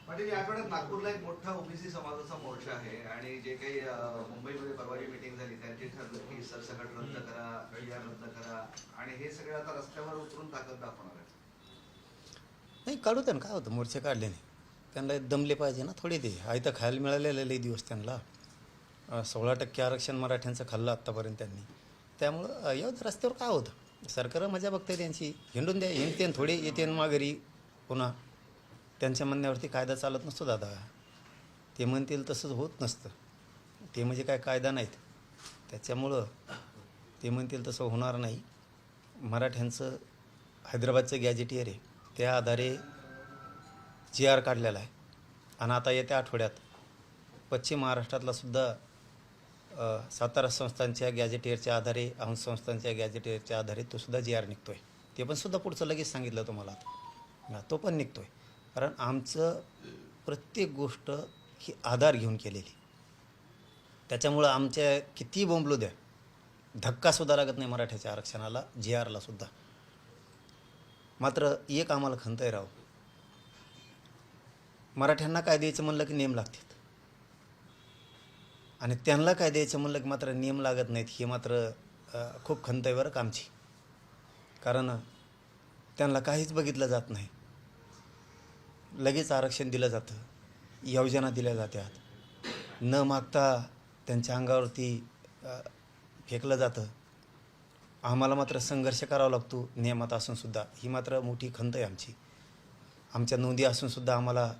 म्हणजे या आठवड्यात नागपूरला एक मोठा ओबीसी समाजाचा मोर्चा आहे आणि जे काही मुंबईमध्ये परवाची मीटिंग झाली त्यांची ठरलं की सरसकट रद्द करा, PR रद्द करा आणि हे सगळे आता रस्त्यावर उतरून ताकद दाखवणार आहे. नाही, काढू त्यांना, काय होतं, मोर्चे काढले नाही, त्यांना दमले पाहिजे ना थोडे. ते आहे तर खायला मिळालेलं लई दिवस त्यांना. 16% आरक्षण मराठ्यांचं खाल्लं आत्तापर्यंत त्यांनी. त्यामुळं येऊ रस्त्यावर काय होतं, सरकार मजा बघते त्यांची, हिंडून द्या, हिंडते थोडे येते माघारी. पुन्हा त्यांच्या म्हणण्यावरती कायदा चालत नसतो दादा. ते म्हणतील तसंच होत नसतं. ते म्हणजे काय कायदा नाहीत, त्याच्यामुळं ते म्हणतील तसं होणार नाही. मराठ्यांचं हैदराबादचं गॅजेटियर आहे, त्या आधारे GR काढलेला आहे. आणि आता येत्या आठवड्यात पश्चिम महाराष्ट्रातला सुद्धा सातारा संस्थांच्या गॅजेटियरच्या आधारे, अंश संस्थांच्या गॅजेटियरच्या आधारे तो सुद्धा GR निघतो आहे. ते पण सुद्धा पुढचं लगेच सांगितलं तुम्हाला आता, तो पण निघतो आहे. कारण आमचं प्रत्येक गोष्ट ही आधार घेऊन केलेली, त्याच्यामुळं आमच्या किती बोंबलू द्या, धक्कासुद्धा लागत नाही मराठ्याच्या आरक्षणाला, GRला सुद्धा. मात्र एक आम्हाला खंत आहे राव, मराठ्यांना काय द्यायचं म्हणलं की नियम लागतात आणि त्यांना काय द्यायचं म्हणलं की मात्र नियम लागत नाहीत. हे मात्र खूप खंत आहे बरं का आमची. कारण त्यांना काहीच बघितलं जात नाही, लगेच आरक्षण दिलं जातं, योजना दिल्या जातात, न मागता त्यांच्या अंगावरती फेकलं जातं. आम्हाला मात्र संघर्ष करावा लागतो नियमात असूनसुद्धा. ही मात्र मोठी खंत आहे आमची. आमच्या नोंदी असूनसुद्धा आम्हाला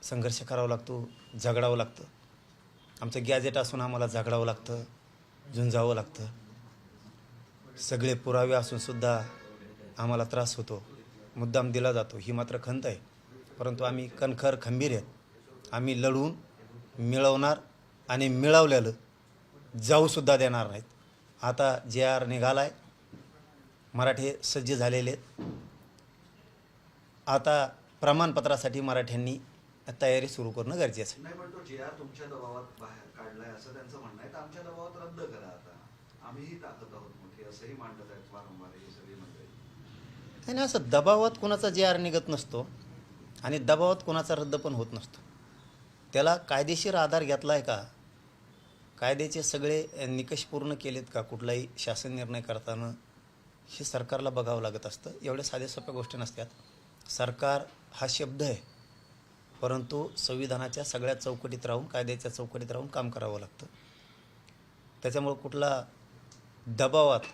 संघर्ष करावा लागतो, झगडावं लागतं. आमचं गॅजेट असून आम्हाला झगडावं लागतं, झुंजावं लागतं. सगळे पुरावे असूनसुद्धा आम्हाला त्रास होतो, मुद्दाम दिला जातो. ही मात्र खंत आहे. परंतु आम्ही कणखर खंबीर आहेत. आम्ही लढून मिळवणार आणि मिळवलेलं जाऊसुद्धा देणार नाहीत. आता GR निघाला आहे, मराठे सज्ज झालेले आहेत. आता प्रमाणपत्रासाठी मराठ्यांनी तयारी सुरू करणं गरजेचं आहे. नाही, पण तो GR तुमच्या दबावात बाहेर काढलाय असं त्यांचं म्हणणं आहे. तर आमच्या दबावात रद्द करा, आता आम्हीही ताकद आहोत मोठी, असंही मांडत आहेत वारंवार ही सगळी मंडळी. आणि असं दबावात कोणाचा GR निघत नसतो आणि दबावात कोणाचा रद्द पण होत नसतो. त्याला कायदेशीर आधार घेतला आहे का, कायद्याचे सगळे निकष पूर्ण केलेत का कुठलाही शासन निर्णय करताना, हे सरकारला बघावं लागत असतं. एवढ्या साध्या सोप्या गोष्टी नसतात. सरकार हा शब्द आहे, परंतु संविधानाच्या सगळ्या चौकटीत राहून, कायद्याच्या चौकटीत राहून काम करावं लागतं. त्याच्यामुळं कुठला दबावात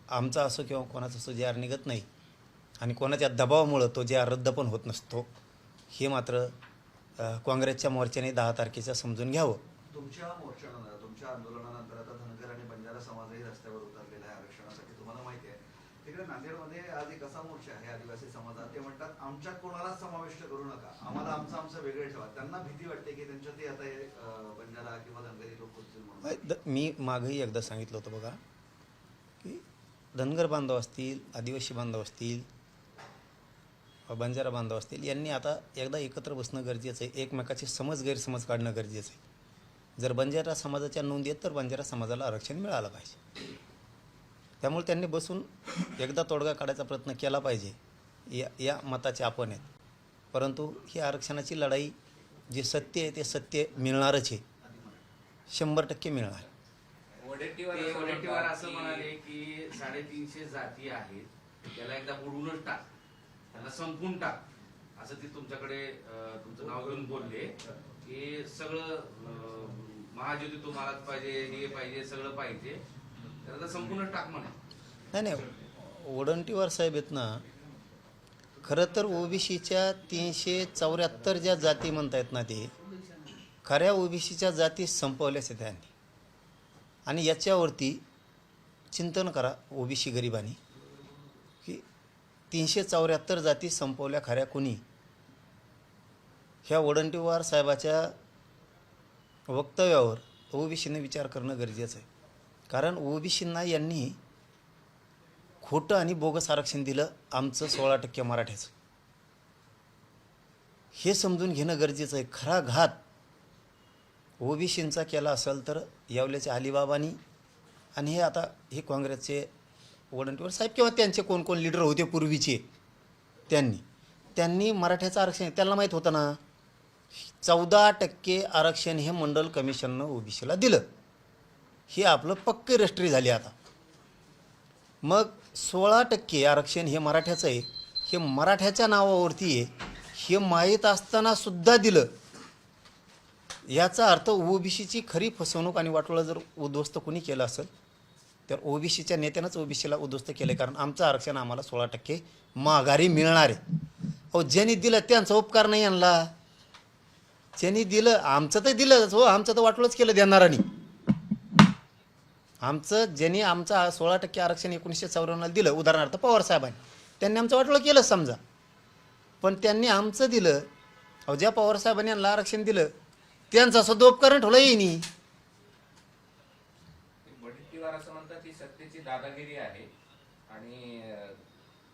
आमचा असो किंवा कोणाचा असो GR निघत नाही आणि कोणाच्या दबावामुळं तो GR रद्द पण होत नसतो. हे मात्र काँग्रेसच्या मोर्चाने 10 तारखेच्या समजून घ्यावं. तुमच्या मोर्चानंतर, तुमच्या आंदोलनानंतर आता धनगर आणि बंजारा समाजही रस्त्यावर उतरलेला आहे आरक्षणासाठी. तुम्हाला माहिती आहे, तिकडे नांदेडमध्ये आज एक असा मोर्चा आहे आदिवासी समाजात. ते म्हणतात आमच्यात कोणालाच समाविष्ट करू नका, आम्हाला आमचं वेगळे ठेवा. त्यांना भीती वाटते की त्यांच्यातही आता हे बंजारा किंवा धनगरी लोक होतील म्हणून. मी मागही एकदा सांगितलं होतं बघा, की धनगर बांधव असतील, आदिवासी बांधव असतील, बंजारा बांधव असतील, यांनी आता एकदा एकत्र बसणं गरजेचं आहे. एकमेकाचे गैरसमज काढणं गरजेचं आहे. जर बंजारा समाजाच्या नोंदी आहेत तर बंजारा समाजाला आरक्षण मिळालं पाहिजे. त्यामुळे त्यांनी बसून एकदा तोडगा काढायचा प्रयत्न केला पाहिजे. या मताचे आपण आहेत. परंतु ही आरक्षणाची लढाई, जे सत्य आहे ते सत्य मिळणारच आहे, 100% मिळणार. वडेट्टीवार असं म्हणाले की 350 जाती आहेत, त्याला एकदा बुडवूनच टाक, त्याला संपून टाक, असं ते तुमच्याकडे तुमचं नाव घेऊन बोलले की सगळं महाज्योती तुम्हालाच पाहिजे, हे पाहिजे, सगळं पाहिजे, त्याला संपूर्ण टाक म्हणे. नाही, वडंटीवार साहेब आहेत ना, खरं तर OBCच्या 374 ज्या जाती म्हणतायत ना, ते खऱ्या OBCच्या जाती संपवल्याच आहेत त्यांनी. आणि याच्यावरती चिंतन करा OBC गरिबांनी, की 374 जाती संपवल्या खऱ्या कोणी. ह्या वडंटीवार साहेबाच्या वक्तव्यावर OBCने विचार करणं गरजेचं आहे. कारण OBCंना यांनी खोटं आणि बोगस आरक्षण दिलं आमचं 16% मराठ्याचं. हे समजून घेणं गरजेचं आहे. खरा घात OBCंचा केला असेल तर यावल्याच्या अलिबाबांनी आणि हे काँग्रेसचे वडंटीवार साहेब किंवा त्यांचे कोण लीडर होते पूर्वीचे, त्यांनी मराठ्याचं आरक्षण त्यांना माहीत होतं ना. 14% आरक्षण हे मंडल कमिशननं ओबीसीला दिलं. हे आपलं पक्की रजिस्ट्री झाली आता. मग 16% आरक्षण हे मराठ्याचं आहे, हे मराठ्याच्या नावावरती आहे, हे माहीत असताना सुद्धा दिलं. याचा अर्थ ओबीसीची खरी फसवणूक आणि वाटोळं जर उद्ध्वस्त कोणी केलं असेल तर ओबीसीच्या नेत्यानंच ओबीसीला उद्ध्वस्त केलं. कारण आमचं आरक्षण आम्हाला 16% माघारी मिळणार आहे. अहो, ज्यांनी दिलं त्यांचा उपकार नाही आणला. ज्यांनी दिलं आमचं तर दिलं हो, आमचं तर वाटोळंच केलं देणारांनी. आमचं ज्यांनी आमचं 16% आरक्षण 1954 दिलं, उदाहरणार्थ पवारसाहेबांनी, त्यांनी आमचं वाटोळं केलं समजा, पण त्यांनी आमचं दिलं. अहो, ज्या पवारसाहेबांनी यांना आरक्षण दिलं त्यांचा सुद्धा उपकरण ठेवलं येईनी. वडीलकीवार असं म्हणतात की सत्तेची दादागिरी आहे आणि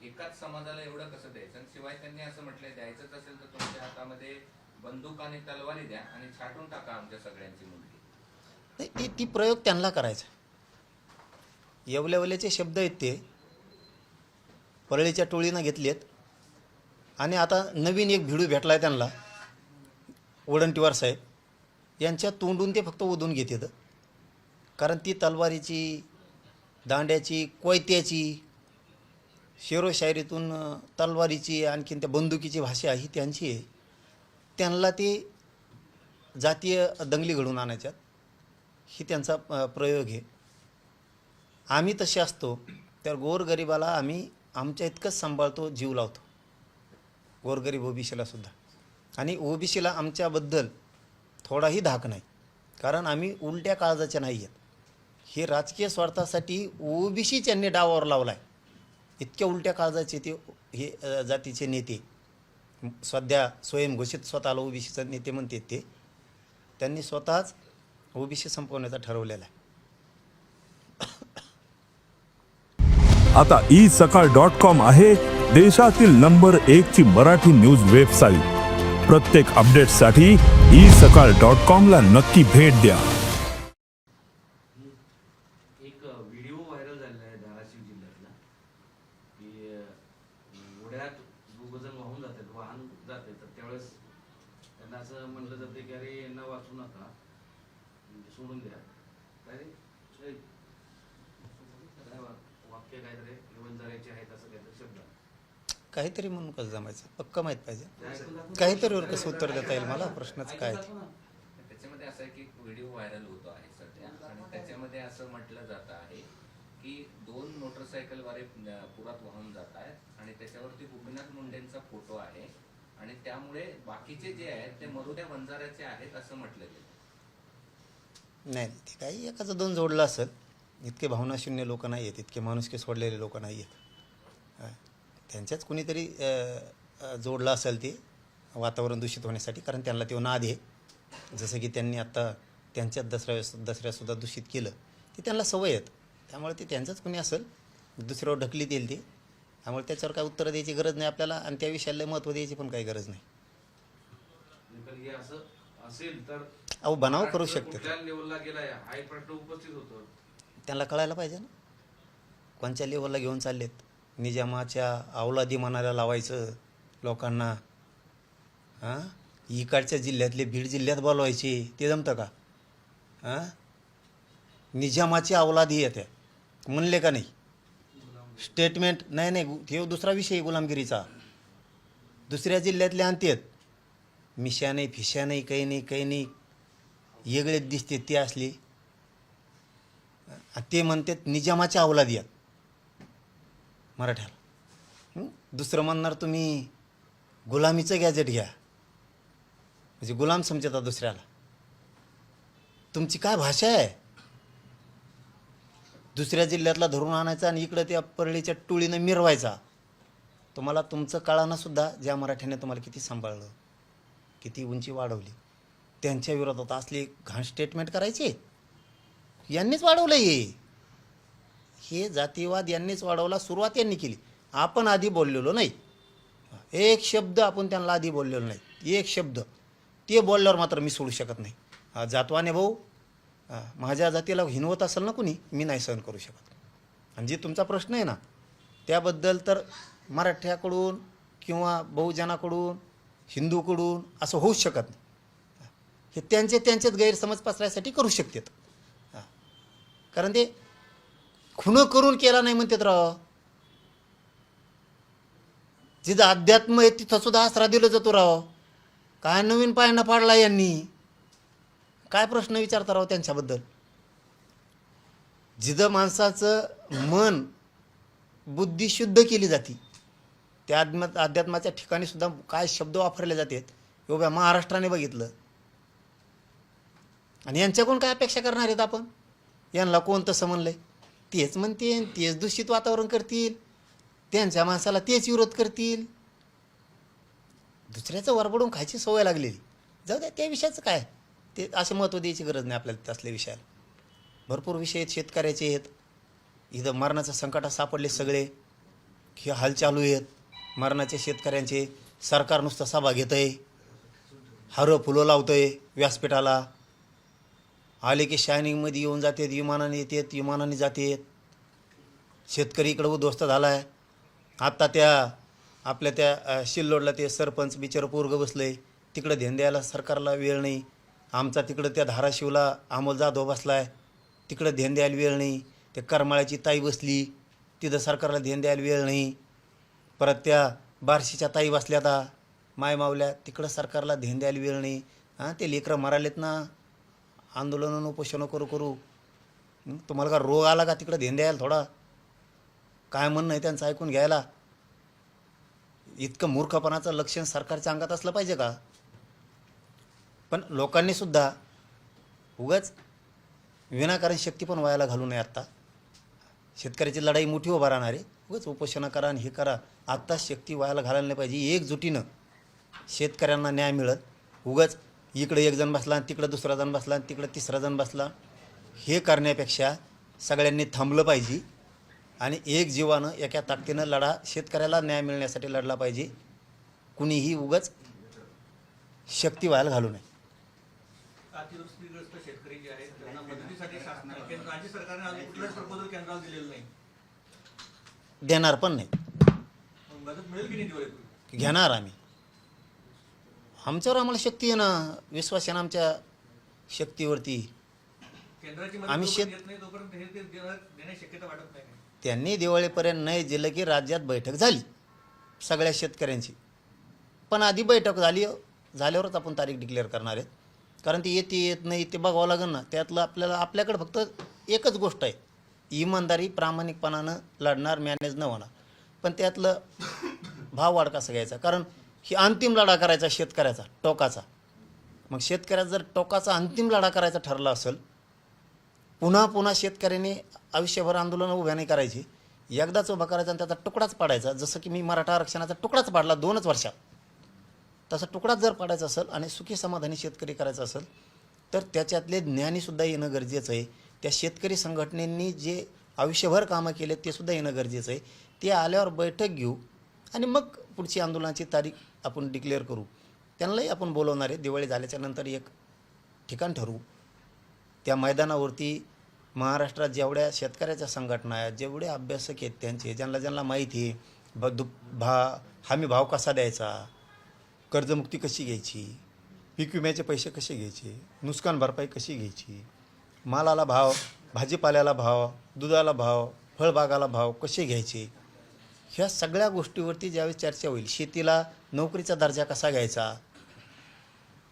एकाच समाजाला एवढं कसं द्यायचं. आणि शिवाय त्यांनी असं म्हटलंय, द्यायचंच असेल तर तुमच्या हातामध्ये बंदूक आणि तलवारी द्या आणि छाटून टाका आमच्या सगळ्यांची मुलगी. नाही, ती प्रयोग त्यांना करायचा. येवल्यावल्याचे शब्द आहेत ते परळीच्या टोळीनं घेतलेत आणि आता नवीन एक भिडू भेटला आहे त्यांना, वडंटीवार साहेब यांच्या तोंडून ते फक्त ओढून घेतात. कारण ती तलवारीची, दांड्याची, कोयत्याची, शेरोशायरीतून तलवारीची, आणखीन त्या बंदुकीची भाषा ही त्यांची आहे. त्यांना ते जातीय दंगली घडवून आणायच्यात, ही त्यांचा प्रयोग आहे. आम्ही तसे असतो तर गोरगरिबाला आम्ही आमच्या इतकंच सांभाळतो, जीव लावतो, गोरगरीब ओबीसीला सुद्धा. आणि ओबीसीला आमच्याबद्दल थोडाही धाक नाही, कारण आम्ही उलट्या काळजाचे नाही आहेत. हे राजकीय स्वार्थासाठी ओबीसी त्यांनी डावावर लावला आहे. इतक्या उलट्या काळजाचे ते हे जातीचे नेते, सध्या स्वयंघोषित स्वतःला ओबीसीचे नेते म्हणतात ते, त्यांनी स्वतःच ओबीसी संपवण्याचा ठरवलेला आहे. आता isakal.com आहे देशातील नंबर 1 ची मराठी न्यूज वेबसाईट. प्रत्येक अपडेटसाठी isakal.com ला नक्की भेट द्या. एक व्हिडिओ व्हायरल झालेला आहे धाराशिव जिल्ह्यातला की ओढ्यात दोघंजण वाहून जातात, वाहन जाते, तर त्यावेळेस त्यांना असं म्हणलं जाते की अरे यांना वाचू नका, म्हणजे सोडून द्या. काय वाक्य काहीतरी वंजारायचे आहेत असं काहीतरी शब्द काहीतरी म्हणून कसं जमायचं, पक्का माहीत पाहिजे. काहीतरीवर कसं उत्तर देता येईल मला, प्रश्नच काय आहे. त्याच्यामध्ये असं आहे की व्हिडिओ व्हायरल होतो आहे सध्या आणि त्याच्यामध्ये असं म्हटलं जात आहे की 2 मोटरसायकलवाले पुरात वाहून जात आहेत आणि त्याच्यावरती गोपीनाथ मुंडेंचा फोटो आहे आणि त्यामुळे बाकीचे जे आहेत ते मरुद्या वंजाराचे आहेत असं म्हटलं गेलं. नाही, ते काही एकाचं 2 जोडलं असेल. इतके भावनाशून्य लोक नाही आहेत, इतके माणुसकी सोडलेले लोक नाही आहेत. त्यांच्याच कुणीतरी जोडलं असेल ते वातावरण दूषित होण्यासाठी, कारण त्यांना तो नाद आहे. जसं की त्यांनी आत्ता त्यांच्याच दसऱ्यासुद्धा दूषित केलं, ते त्यांना सवय आहेत. त्यामुळे ते त्यांचंच कुणी असेल, दुसऱ्यावर ढकलीत येईल ते. त्यामुळे त्याच्यावर काय उत्तर द्यायची गरज नाही आपल्याला आणि त्या विषयाला महत्त्व द्यायची पण काही गरज नाही. हे असं असेल तर अहो, बनाव करू शकते. कुठल्या लेवलला गेलाय हाय प्रश्न उपस्थित होतो. त्यांना कळायला पाहिजे ना कोणत्या लेवलला घेऊन चाललेत. निजामाच्या अवलादी मनाला लावायचं लोकांना, हां, इकडच्या जिल्ह्यातले बीड जिल्ह्यात बोलवायचे, ते जमतं का? हां, निजामाची अवलादी येते म्हणले का नाही? स्टेटमेंट नाही, हे दुसरा विषय गुलामगिरीचा. दुसऱ्या जिल्ह्यातले आणतात, मिशा नाही, फिशा नाही, काही नाही, वेगळेच दिसते ते असले. ते म्हणतात निजामाच्या अवलादी आहेत मराठ्याला. दुसरं म्हणणार तुम्ही गुलामीचं गॅजेट घ्या, म्हणजे गुलाम समजता दुसऱ्याला. तुमची काय भाषा आहे? दुसऱ्या जिल्ह्यातला धरून आणायचा आणि इकडं त्या परळीच्या टोळीनं मिरवायचा. तुम्हाला तुमचं कळानं सुद्धा ज्या मराठ्याने तुम्हाला किती सांभाळलं, किती उंची वाढवली, त्यांच्या विरोधात असले घाण स्टेटमेंट करायचे. यांनीच वाढवलं हे जातीवाद यांनीच वाढवला. सुरुवात यांनी केली, आपण आधी बोललेलो नाही. एक शब्द आपण त्यांना आधी बोललेलो नाही, एक शब्द. ते बोलल्यावर मात्र मी सोडू शकत नाही. जातवाने भाऊ, माझ्या जातीला हिनवत असेल ना कुणी, मी नाही सहन करू शकत. आणि जे तुमचा प्रश्न आहे ना त्याबद्दल तर मराठ्याकडून किंवा बहुजनाकडून, हिंदूकडून असं होऊच शकत नाही. हे त्यांचेच गैरसमज पसरायसाठी करू शकतात. हां, कारण ते खुनं करून केला नाही म्हणतात राव. जिथं अध्यात्म आहे तिथं सुद्धा आसरा दिला जातो राव. काय नवीन पायंडा पाडला यांनी, काय प्रश्न विचारता राव त्यांच्याबद्दल. जिथं माणसाचं मन बुद्धी शुद्ध केली जाते त्या अध्यात्माच्या ठिकाणी सुद्धा काय शब्द वापरले जातात एवढ्या महाराष्ट्राने बघितलं. आणि यांच्याकडून काय अपेक्षा करणार आहेत आपण. यांना कोण तसं म्हणलंय तेच म्हणतील, तेच दूषित वातावरण करतील, त्यांच्या माणसाला तेच विरोध करतील. दुसऱ्याचं वरबडून खायची सवय लागलेली. जाऊ द्या, त्या विषयाचं काय, ते असं महत्त्व द्यायची गरज नाही आपल्याला. तसल्या विषयाला भरपूर विषय आहेत, शेतकऱ्याचे आहेत. इथं मरणाचं संकटात सापडले सगळे. हे हाल चालू आहेत मरणाचे शेतकऱ्यांचे. सरकार नुसतं सभा घेतं आहे, हरं फुलं लावतं आहे व्यासपीठाला. आले की शायनिंगमध्ये येऊन जातात, विमानाने येतात, विमानाने जातात. शेतकरी इकडं उद्ध्वस्त झाला आहे. आत्ता आपल्या त्या शिल्लोडला ते सरपंच बिचारं पोरगं बसलं आहे, तिकडं ध्यान द्यायला सरकारला वेळ नाही. आमचा तिकडं त्या धाराशिवला अमोल जाधव बसला आहे, तिकडं ध्यान द्यायला वेळ नाही. त्या करमाळ्याची ताई बसली, तिथं सरकारला ध्यान द्यायला वेळ नाही. परत त्या बार्शीच्या ताई बसल्या आता माय मावल्या, तिकडं सरकारला ध्यान द्यायला वेळ नाही. हां, ते लेकरं मरालेत ना, आंदोलनं उपोषणं करू. तुम्हाला का रोग आला का तिकडं ध्यान द्यायला थोडा. काय म्हणणं आहे त्यांचं ऐकून घ्यायला. इतकं मूर्खपणाचं लक्षण सरकारच्या अंगात असलं पाहिजे का. पण लोकांनी सुद्धा उगाच विनाकारण शक्ती पण व्हायला घालू नये. आत्ता शेतकऱ्याची लढाई मोठी उभा राहणार आहे. उगाच उपोषणं करा आणि हे करा, आत्ताच शक्ती व्हायला घालायला नाही पाहिजे. एकजुटीनं शेतकऱ्यांना न्याय मिळत. उगाच इकडे एक जण बसला आणि तिकडं दुसरा जण बसला आणि तिकडं तिसरा जण बसला, हे करण्यापेक्षा सगळ्यांनी थांबलं पाहिजे आणि एक जीवानं एका ताकदीनं लढा शेतकऱ्याला न्याय मिळण्यासाठी लढला पाहिजे. कुणीही उगाच शक्ती व्हायला घालू नये. अतिवृष्टीग्रस्त शेतकरी जे आहेत त्यांना मदतीसाठी राज्य सरकारने अजून कुठलाच प्रपोजल केंद्राला दिलेलं नाही. देणार पण नाही. मग मदत मिळेल की नाही दिवाळीपूर्वी? घेणार आम्ही. आमच्यावर आम्हाला शक्ती आहे ना, विश्वास आहे ना आमच्या शक्तीवरती. केंद्राची आम्ही मदत येत नाही तोपर्यंत हे ते देण्याची शक्यता वाटत नाही. त्यांनी दिवाळीपर्यंत नाही दिलं की राज्यात बैठक झाली सगळ्या शेतकऱ्यांची. पण आधी बैठक झाल्यावरच आपण तारीख डिक्लेअर करणार आहेत. कारण ती येत नाही ते बघावं लागेल ना. त्यातलं आपल्याकडे फक्त एकच गोष्ट आहे, इमानदारी प्रामाणिकपणानं लढणार, मॅनेज न होणार. पण त्यातलं भाव वाढ कसा घ्यायचा, कारण ही अंतिम लढा करायचा शेतकऱ्याचा टोकाचा. मग शेतकऱ्याचा जर टोकाचा अंतिम लढा करायचा ठरला असेल, पुन्हा शेतकऱ्याने आयुष्यभर आंदोलनं उभ्या नाही करायची. एकदाच उभा करायचा आणि त्याचा तुकडाच पाडायचा. जसं की मी मराठा आरक्षणाचा तुकडाच पाडला 2च वर्षात, तसा तुकडाच जर पाडायचा असेल आणि सुखी समाधानी शेतकरी करायचा असेल तर त्याच्यातले ज्ञानीसुद्धा येणं गरजेचं आहे. त्या शेतकरी संघटनेंनी जे आयुष्यभर कामं केले ते सुद्धा येणं गरजेचं आहे. ते आल्यावर बैठक घेऊ आणि मग पुढची आंदोलनाची तारीख आपण डिक्लेअर करू. त्यांनाही आपण बोलवणार आहे. दिवाळी झाल्याच्या नंतर एक ठिकाण ठरवू. त्या मैदानावरती महाराष्ट्रात जेवढ्या शेतकऱ्याच्या संघटना आहेत, जेवढे अभ्यासक आहेत त्यांचे, ज्यांना माहिती आहे हमी भाव कसा द्यायचा, कर्जमुक्ती कशी घ्यायची, पीक विम्याचे पैसे कसे घ्यायचे, नुकसान भरपाई कशी घ्यायची, मालाला भाव, भाजीपाल्याला भाव, दुधाला भाव, फळबागाला भाव कसे घ्यायचे, ह्या सगळ्या गोष्टीवरती ज्यावेळेस चर्चा होईल. शेतीला नोकरीचा दर्जा कसा घ्यायचा,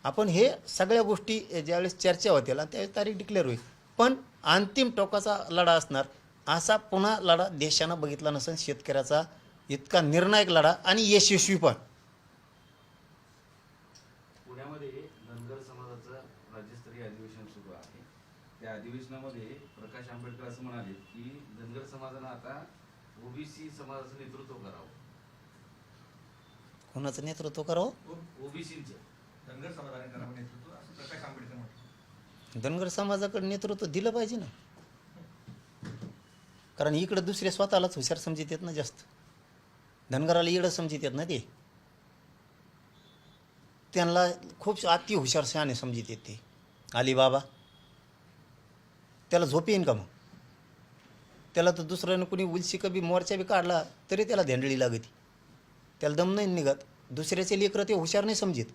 आपण हे सगळ्या गोष्टी ज्यावेळेस चर्चा होतील त्यावेळेस तारीख डिक्लेअर होईल. पण अंतिम टोकाचा लढा असणार. असा पुन्हा लढा देशानं बघितला नसेल शेतकऱ्याचा, इतका निर्णायक लढा आणि यशस्वी पण. पुण्यामध्ये धनगर समाजाचं राज्यस्तरीय अधिवेशन सुरू आहे. त्या अधिवेशनामध्ये प्रकाश आंबेडकर असं म्हणाले की धनगर समाजानं आता ओबीसी समाजाचं नेतृत्व करावं. कोणाचं नेतृत्व करावं? ओबीसीचं धनगर समाजाने करावं नेतृत्व असं प्रकाश आंबेडकर म्हटलं. धनगर समाजाकडे नेतृत्व दिलं पाहिजे ना. कारण इकडं दुसरे स्वतःलाच हुशार समजित येत ना जास्त. धनगराला इकडं समजित येत ना ते. त्यांना खूप अति हुशार शहाणे समजित येते. अलिबाबा त्याला झोप येईन का मग? त्याला तर दुसऱ्यानं कुणी उलशी कबी मोर्चा बी काढला तरी त्याला धेंडळी लागती. त्याला दम नाही निघत. दुसऱ्याचे लेकरं ते हुशार नाही समजित.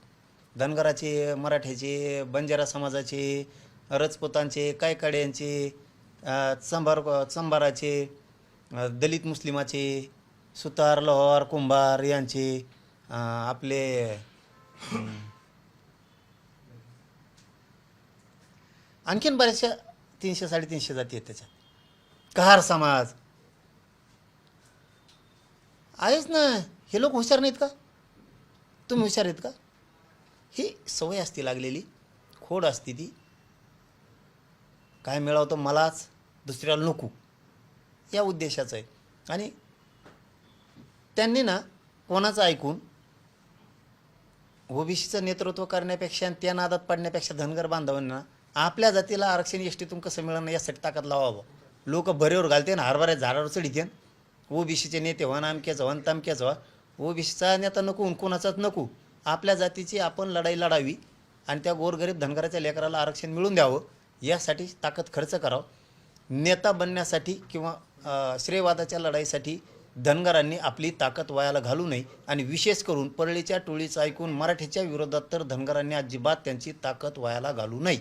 धनगराचे, मराठ्याचे, बंजारा समाजाचे, रजपुतांचे, कायकड्यांचे, चंबाराचे, दलित मुस्लिमाचे, सुतार, लोहार, कुंभार यांचे, आपले आणखीन बऱ्याचशा 300-350 जाती आहेत त्याच्यात. कहार समाज आहेच ना. हे लोक हुशार नाहीत का? तुम्ही हुशार आहेत का? ही सवय असते लागलेली, खोड असते ती. काय मिळवतं मलाच, दुसऱ्याला नको, या उद्देशाचं आहे. आणि त्यांनी ना कोणाचं ऐकून ओबीसीचं नेतृत्व करण्यापेक्षा आणि त्या नादात पडण्यापेक्षा धनगर बांधवांना आपल्या जातीला आरक्षण एसटीतून कसं मिळणं यासाठी ताकद लावावं. लोक बरेवर घालते ना, हरभऱ्या झाडावर चढीते. ओबीसीचे नेते व्हा, नामक्याचं व्हा, तामक्याचं व्हा. ओबीसीचा नेता नको, कोणाचाच नको. आपल्या जातीची आपण लढाई लढावी आणि त्या गोरगरीब धनगराच्या लेकराला आरक्षण मिळून द्यावं, यासाठी ताकद खर्च करावं. नेता बनण्यासाठी किंवा श्रेयवादाच्या लढाईसाठी धनगरांनी आपली ताकद वायाला घालू नये. आणि विशेष करून परळीच्या टोळीचं ऐकून मराठीच्या विरोधात तर धनगरांनी अजिबात त्यांची ताकद वायाला घालू नये.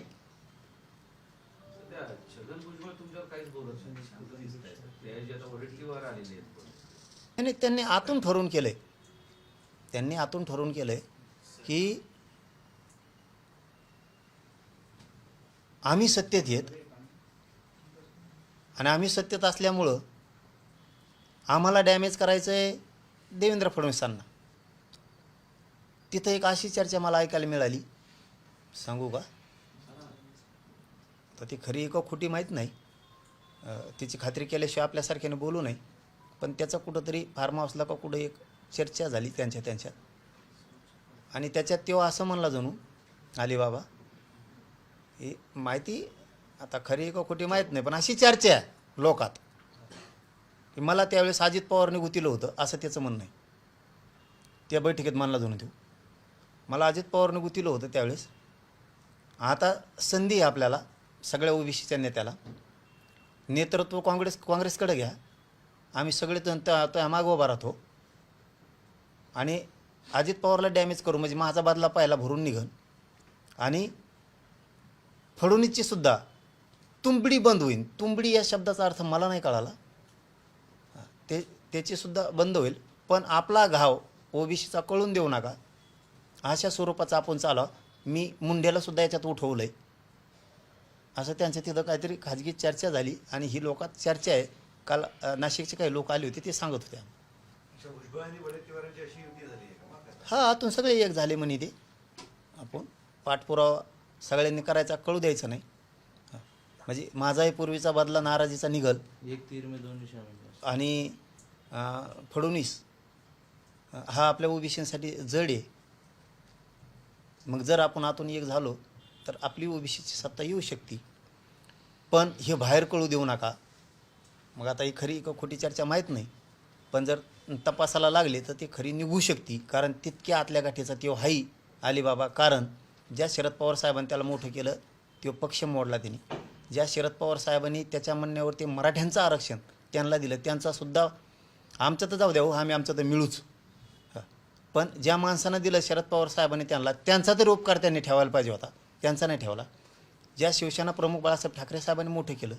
सध्या छगन भुजबळ तुमच्यावर काहीच बोलत नाही, शांत दिसताय. ते जे आता वरटीवर आलेले आहेत पण. आणि त्यांनी आतून ठरवून केलंय, की आम्ही सत्तेत येत आणि आम्ही सत्तेत असल्यामुळं आम्हाला डॅमेज करायचं आहे देवेंद्र फडणवीसांना. तिथं एक अशी चर्चा मला ऐकायला मिळाली, सांगू का? तर ती खरी का खोटी माहीत नाही, तिची खात्री केल्याशिवाय आपल्यासारख्याने बोलू नये. पण त्याचं कुठंतरी फार्म हाऊसला का कुठं एक चर्चा झाली त्यांच्यात. आणि त्याच्यात तेव्हा असं म्हणला जणू अलिबाबा, ही माहिती आता खरी का खोटी माहीत नाही, पण अशी चर्चा आहे लोकात की मला त्यावेळेस अजित पवारने गुतीलं होतं, असं त्याचं म्हणणं आहे. त्या बैठकीत मानला जणू तो, मला अजित पवारने गुतीलं होतं त्यावेळेस. आता संधी आहे आपल्याला, सगळ्या ओबीसीच्या नेत्याला. नेतृत्व काँग्रेसकडे घ्या, आम्ही सगळे त्या मागं उभा राहतो आणि अजित पवारला डॅमेज करू, म्हणजे माझा बदला पाहायला भरून निघन. आणि फडणवीसची सुद्धा तुंबडी बंद होईल. तुंबडी या शब्दाचा अर्थ मला नाही कळाला, त्याची सुद्धा बंद होईल. पण आपला घाव ओबीसीचा कळून देऊ नका, अशा स्वरूपाचा आपण चालवा. मी मुंड्याला सुद्धा याच्यात उठवलं आहे, असं त्यांच्या तिथं काहीतरी खाजगी चर्चा झाली. आणि ही लोकात चर्चा आहे. काल नाशिकचे काही लोक आले होते, ते सांगत होते. भुजबळ आणि वडेट्टीवारांची अशी युती झाली आहे का? हां, आतून सगळे एक झाले म्हणे. ते आपण पाठपुरावा सगळ्यांनी करायचा, कळू द्यायचं नाही. म्हणजे माझाही पूर्वीचा बदला नाराजीचा निघल. आणि फडणवीस हा आपल्या ओबीसीसाठी जड आहे. मग जर आपण आतून एक झालो तर आपली ओबीसीची सत्ता येऊ शकते. पण हे बाहेर कळू देऊ नका. मग आता ही खरी का खोटी चर्चा माहीत नाही, पण जर तपासाला लागले तर ती खरी निघू शकते. कारण तितक्या आतल्या गाठीचा तो हाई अलिबाबा. कारण ज्या शरद पवार साहेबांनी त्याला मोठं केलं, तो पक्ष मोडला त्यांनी. ज्या शरद पवार साहेबांनी त्याच्या म्हणण्यावरती मराठ्यांचं आरक्षण त्यांना दिलं, त्यांचासुद्धा आमचं तर जाऊ द्या हो, आम्ही आमचं तर मिळूच. पण ज्या माणसानं दिलं शरद पवार साहेबांनी त्यांचा तरी उपकार त्यांनी ठेवायला पाहिजे होता, त्यांचा नाही ठेवला. ज्या शिवसेना प्रमुख बाळासाहेब ठाकरे साहेबांनी मोठं केलं,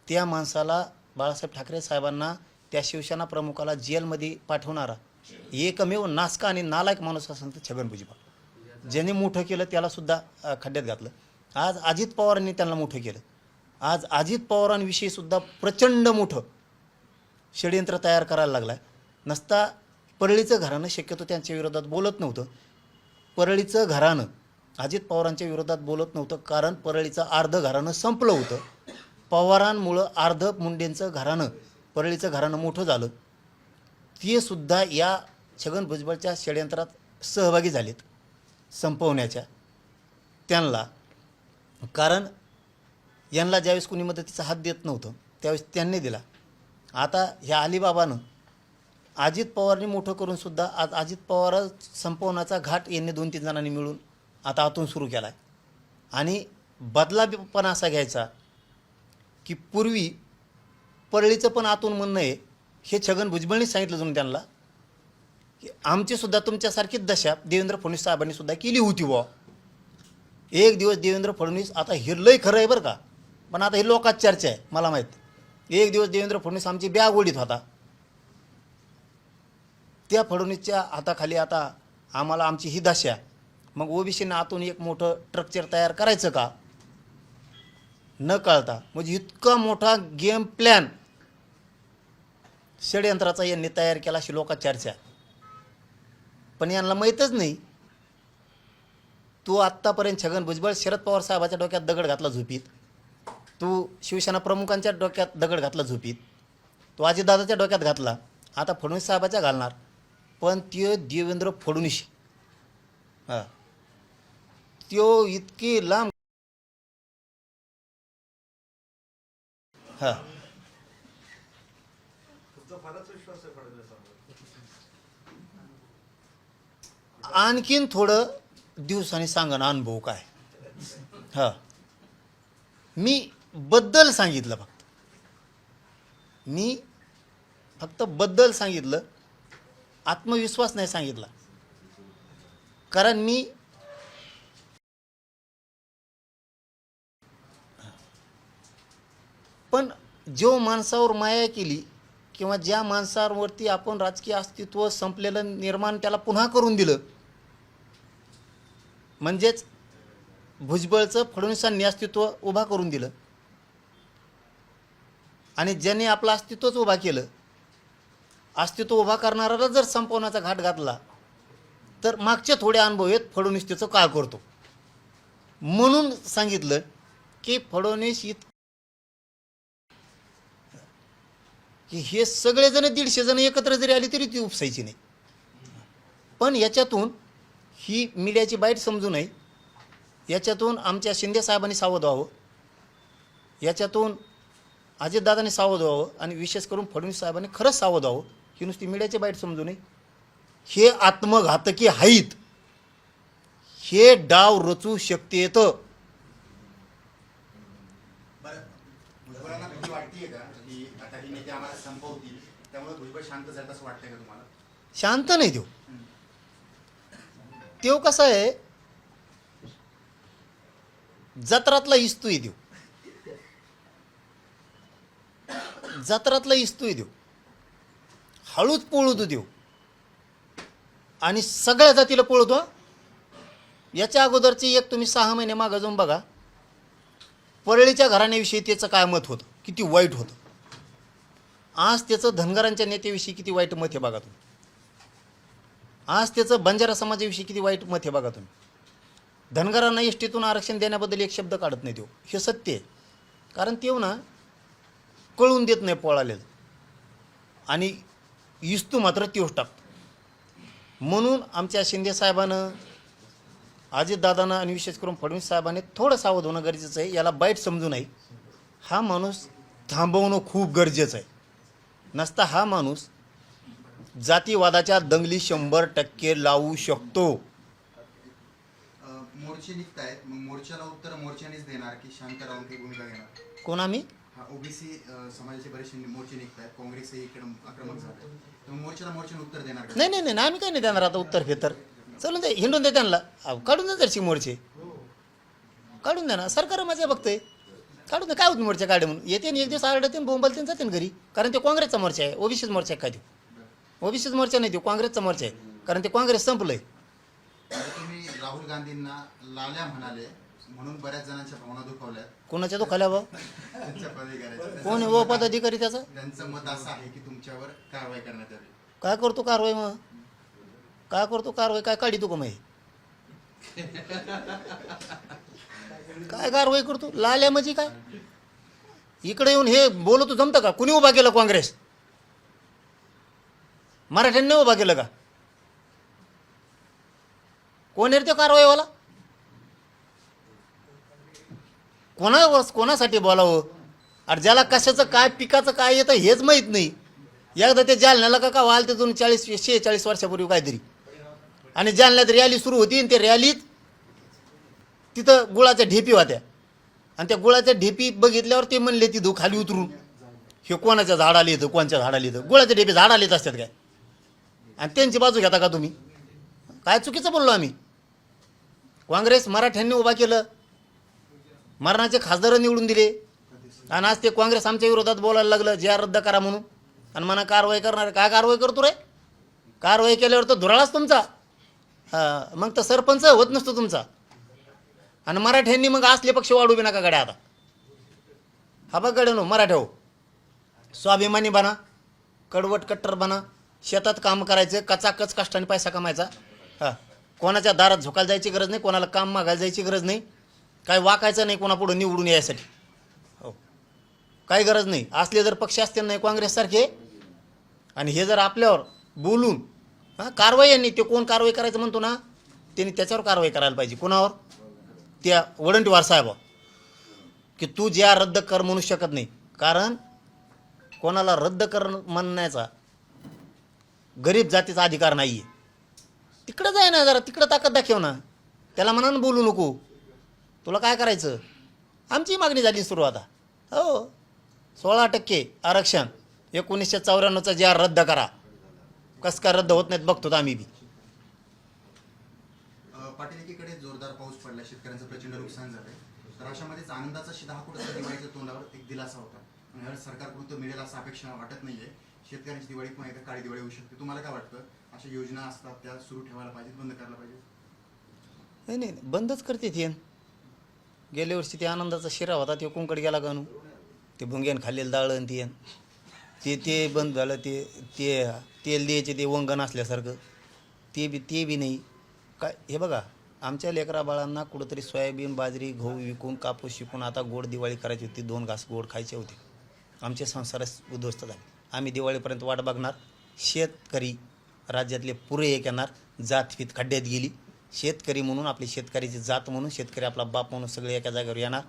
त्या माणसाला बाळासाहेब ठाकरे साहेबांना त्या शिवसेना प्रमुखाला जेलमध्ये पाठवणारा एकमेव नासका आणि नालायक माणूस असेल तर छगन भुजबळ. ज्याने मोठं केलं त्यालासुद्धा खड्ड्यात घातलं. आज अजित पवारांनी त्यांना मोठं केलं. आज अजित पवारांविषयी सुद्धा प्रचंड मोठं षडयंत्र तयार करायला लागला आहे. नसता परळीचं घराणं शक्यतो त्यांच्या विरोधात बोलत नव्हतं. परळीचं घराणं अजित पवारांच्या विरोधात बोलत नव्हतं, कारण परळीचं अर्ध घराणं संपलं होतं. पवारांमुळं अर्ध मुंडेंचं घराणं, परळीचं घराणं मोठं झालं. ते सुद्धा या छगन भुजबळच्या षडयंत्रात सहभागी झालेत संपवण्याच्या त्यांना. कारण यांना ज्यावेळेस कुणी मदतीचा हात देत नव्हतं त्यावेळेस त्यांनी दिला. आता ह्या अलिबाबानं अजित पवारनी मोठं करूनसुद्धा आज अजित पवार संपवण्याचा घाट यांनी 2-3 जणांनी मिळून आता आतून सुरू केला आहे. आणि बदला पण असा घ्यायचा की पूर्वी परळीचं पण आतून म्हणणं आहे, हे छगन भुजबळनी सांगितलं जणू त्यांना की आमचीसुद्धा तुमच्यासारखीच दशा देवेंद्र फडणवीस साहेबांनी सुद्धा केली होती बुवा. एक दिवस देवेंद्र फडणवीस, आता हे लय खरं आहे बरं का, पण आता हे लोकात चर्चा आहे मला माहीत, एक दिवस देवेंद्र फडणवीस आमची बॅग ओढीत होता. त्या फडणवीसच्या हाताखाली आता आम्हाला आमची ही दशा. मग ओबीसीनं आतून एक मोठं स्ट्रक्चर तयार करायचं का न कळता, म्हणजे इतका मोठा गेम प्लॅन षडयंत्राचा यांनी तयार केला अशी लोकात चर्चा. पण यांना माहीतच नाही. तू आत्तापर्यंत छगन भुजबळ शरद पवार साहेबाच्या डोक्यात दगड घातला झोपीत, तू शिवसेना प्रमुखांच्या डोक्यात दगड घातला झोपीत, तू अजितदादाच्या डोक्यात घातला, आता फडणवीस साहेबाच्या घालणार. पण त्यो देवेंद्र फडणवीस हां त्यो इतकी लांब हां तुमचा फारच विश्वास आहे फडणवीसांवर. आणखीन थोडं दिवसांनी सांगा ना अनुभव काय. हां मी बद्दल सांगितलं, मी फक्त बद्दल सांगितलं, आत्मविश्वास नाही सांगितला. कारण मी पण जो माणसावर माया केली किंवा ज्या माणसावरती आपण राजकीय अस्तित्व संपलेलं निर्माण त्याला पुन्हा करून दिलं, म्हणजेच भुजबळचं फडणवीसांनी अस्तित्व उभा करून दिलं, आणि ज्यांनी आपलं अस्तित्वच उभा केलं, अस्तित्व उभा करणाऱ्याला जर संपवण्याचा घाट घातला तर मागचे थोडे अनुभव आहेत फडणवीस त्याचं काय करतो. म्हणून सांगितलं की फडणवीस की हे सगळेजण 150 जण एकत्र जरी आली तरी ती उपसायची नाही. पण याच्यातून ही मीडियाची बाईट समजू नये, याच्यातून आमच्या शिंदे साहेबांनी सावध व्हावं, याच्यातून अजितदादांनी सावध व्हावं, आणि विशेष करून फडणवीस साहेबांनी खरंच सावध व्हावं. ही नुसती मीडियाची बाईट समजू नये. हे आत्मघातकी आहेत, हे डाव रचू शकतेत. भुजबळांना भीती वाटतेय का की आता ही नेते आम्हाला संपवतील, त्यामुळे भुजबळ शांत झाले असं वाटतंय का तुम्हाला? शांत नाही देऊ. तेव कसा आहे, जत्रातला इस्तूय देऊ, जत्रातला इस्तूय देऊ, हळूच पळू देऊ, आणि सगळ्या जातीला पळतो. याच्या अगोदरची एक तुम्ही 6 महिने मागं जाऊन बघा, परळीच्या घराण्याविषयी त्याचं काय मत होतं, किती वाईट होतं. आज त्याचं धनगरांच्या नेत्याविषयी किती वाईट मत आहे बघा तुम्ही. आज त्याचं बंजारा समाजाविषयी किती वाईट मत आहे बघा तुम्ही. धनगरांना एसटीतून आरक्षण देण्याबद्दल एक शब्द काढत नाही तो, हे सत्य आहे. कारण तेव ना कळून देत नाही पळालेलं, आणि इस्तू मात्र तेवच टाकतो. म्हणून आमच्या शिंदे साहेबानं, अजितदादानं आणि विशेष करून फडणवीस साहेबांनी थोडं सावध होणं गरजेचं आहे. याला बाईट समजू नये. हा माणूस थांबवणं खूप गरजेचं आहे. नसता हा माणूस जातीवादाच्या दंगली 100% लावू शकतो. मोर्चे निघतायत, मग मोर्चाला उत्तर मोर्चानेच देणार की शांत राहून काही भूमिका घेणार? कोण आम्ही? हा ओबीसी समाजाचे बरेचसे मोर्चे निघतायत, काँग्रेसही इकडे आक्रमक झाले, तर मोर्चाला मोर्चाने उत्तर देणार का? नाही नाही नाही, आम्ही काही नाही देणार आता उत्तर फेतर. चलून दे, हिंडून दे त्यांना, काढून दे जरशी मोर्चे, काढून दे ना. सरकार माझ्या बघतंय, काढून दे. काय होतं मोर्चा काढे म्हणून येते, एक दिवस आरडते बोंबलते जाते घरी. कारण ते काँग्रेसचा मोर्चा आहे, ओबीसीच मोर्चा आहे. काय देऊ? ओबीसीच मोर्चा नाही देऊ, काँग्रेसचा मोर्चा आहे. कारण ते काँग्रेस संपलंय. तुम्ही राहुल गांधींना लाल्या म्हणाले म्हणून बऱ्याच जणांच्या भावना दुखावल्या. कोणाच्या तो खाल्या बा? त्यांच्या पदाधिकाऱ्याच्या. कोण आहे व पदाधिकारी त्याचा? त्यांचं मत असं आहे की तुमच्यावर कारवाई करण्यात यावी. काय करतो कारवाई? मग काय करतो कारवाई? काय काढी तू का मग? काय कारवाई करतो? लाल्या म्हणजे काय? इकडे येऊन हे बोलतो जमतं का? कुणी उभा केलं काँग्रेस? मराठ्यांनी उभा केलं का? कोण आहे ते कारवाईवाला? कोणासाठी बोलावं? अरे ज्याला कशाचं काय पिकाचं काय येतं हेच माहीत नाही. एकदा ते जालन्याला का वाल ते 46 वर्षापूर्वी काहीतरी, आणि जालन्यात रॅली सुरू होती, आणि त्या रॅलीत तिथं गुळाच्या ढेपी होत्या, आणि त्या गुळाच्या ढेपी बघितल्यावर ते म्हणले तिथं खाली उतरून, हे कोणाच्या झाडाला येतं, कोणच्या झाडाला येतं? गुळाच्या ढेपी झाडाला येत असतात काय? आणि त्यांची बाजू घेता का तुम्ही? काय चुकीचं बोललो आम्ही? काँग्रेस मराठ्यांनी उभा केलं, मरणाचे खासदार निवडून दिले, आणि आज ते काँग्रेस आमच्या विरोधात बोलायला लागलं जे रद्द करा म्हणून, आणि म्हणा कारवाई करणार. काय कारवाई करतो रे? कारवाई केल्यावर तर धुराळाच तुमचा, मग तर सरपंच होत नसतो तुमचा. आणि मराठ्यांनी मग असले पक्ष वाढू बी नका गड्या आता. हा बघ गड्या नो मराठा हो, स्वाभिमानी बना, कडवट कट्टर बना, शेतात काम करायचं, कचाकच कष्टाने पैसा कमायचा. हां, कोणाच्या दारात झोकायला जायची गरज नाही, कोणाला काम मागायला जायची गरज नाही, काय वाकायचं नाही कोणापुढं निवडून यायसाठी. हो, काही गरज नाही. असले जर पक्ष असतील नाही काँग्रेससारखे, आणि हे जर आपल्यावर बोलून कारवाई, यांनी ते कोण कारवाई करायचं म्हणतो ना, त्यांनी त्याच्यावर कारवाई करायला पाहिजे. कोणावर? त्या वडंटीवार साहेब, की तू ज्या रद्द कर म्हणू शकत नाही. कारण कोणाला रद्द कर म्हणण्याचा गरीब जातीचा अधिकार नाही आहे. तिकडं जाय ना, जरा तिकडं ताकद दाखव ना, त्याला म्हणा बोलू नको, तुला काय करायचं. आमची मागणी झाली सुरू आता. हो, 16% आरक्षण 1994चा जे रद्द करा. कसं काय रद्द होत नाहीत बघतो आम्ही बी. पाटील, एकीकडे जोरदार पाऊस पडला, शेतकऱ्यांचं प्रचंड नुकसान झालंय, तर अशामध्येच आनंदाचा शिधा हा कुठेतरी दिवाळीच्या तोंडावर एक दिलासा होता. यावेळेस सरकारकडून तो मिळेल असं अपेक्षा वाटत नाहीये. शेतकऱ्यांची दिवाळी पण एकदा काळी दिवाळी होऊ शकते. तुम्हाला काय वाटतं? अशा योजना असतात त्या सुरू ठेवायला पाहिजेत, बंद करायला पाहिजे? नाही नाही, बंदच करते ते. गेल्या वर्षी ते आनंदाचा शिरा होता, ते कुंकड गेला गाणू, ते भुंग्यान खाल्लेलं दाळण ते बंद झालं. ते तेल द्यायचे ते वंगण असल्यासारखं ते बी नाही. काय हे बघा, आमच्या लेकरा बाळांना कुठंतरी सोयाबीन, बाजरी, गहू विकून, कापूस विकून आता गोड दिवाळी करायची होती, 2 घास गोड खायचे होते. आमचे संसार उद्ध्वस्त झाले. आम्ही दिवाळीपर्यंत वाट बघणार. शेतकरी राज्यातले पुरे एक येणार, जातफीत खड्ड्यात गेली. शेतकरी म्हणून, आपली शेतकऱ्याची जात म्हणून, शेतकरी आपला बाप म्हणून सगळे एका जागेवर येणार.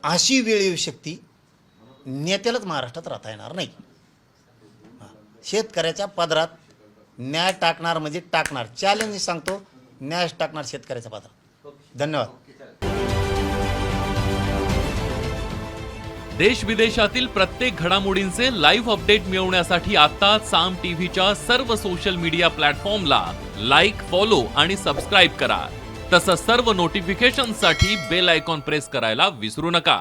अशी वेळ येऊ शकते, नेत्यालाच महाराष्ट्रात राहता येणार नाही. शेतकऱ्याच्या पदरात न्याय टाकणार म्हणजे टाकणार. चॅलेंज सांगतो, न्याय टाकणार शेतकऱ्याच्या पदरात. धन्यवाद. देश विदेशातील प्रत्येक घडामोडींचे लाईव्ह अपडेट मिळवण्यासाठी आता साम टीव्हीच्या सर्व सोशल मीडिया प्लॅटफॉर्मला लाईक, फॉलो आणि सबस्क्राईब करा. तसंच सर्व नोटिफिकेशनसाठी बेल आयकॉन प्रेस करायला विसरू नका.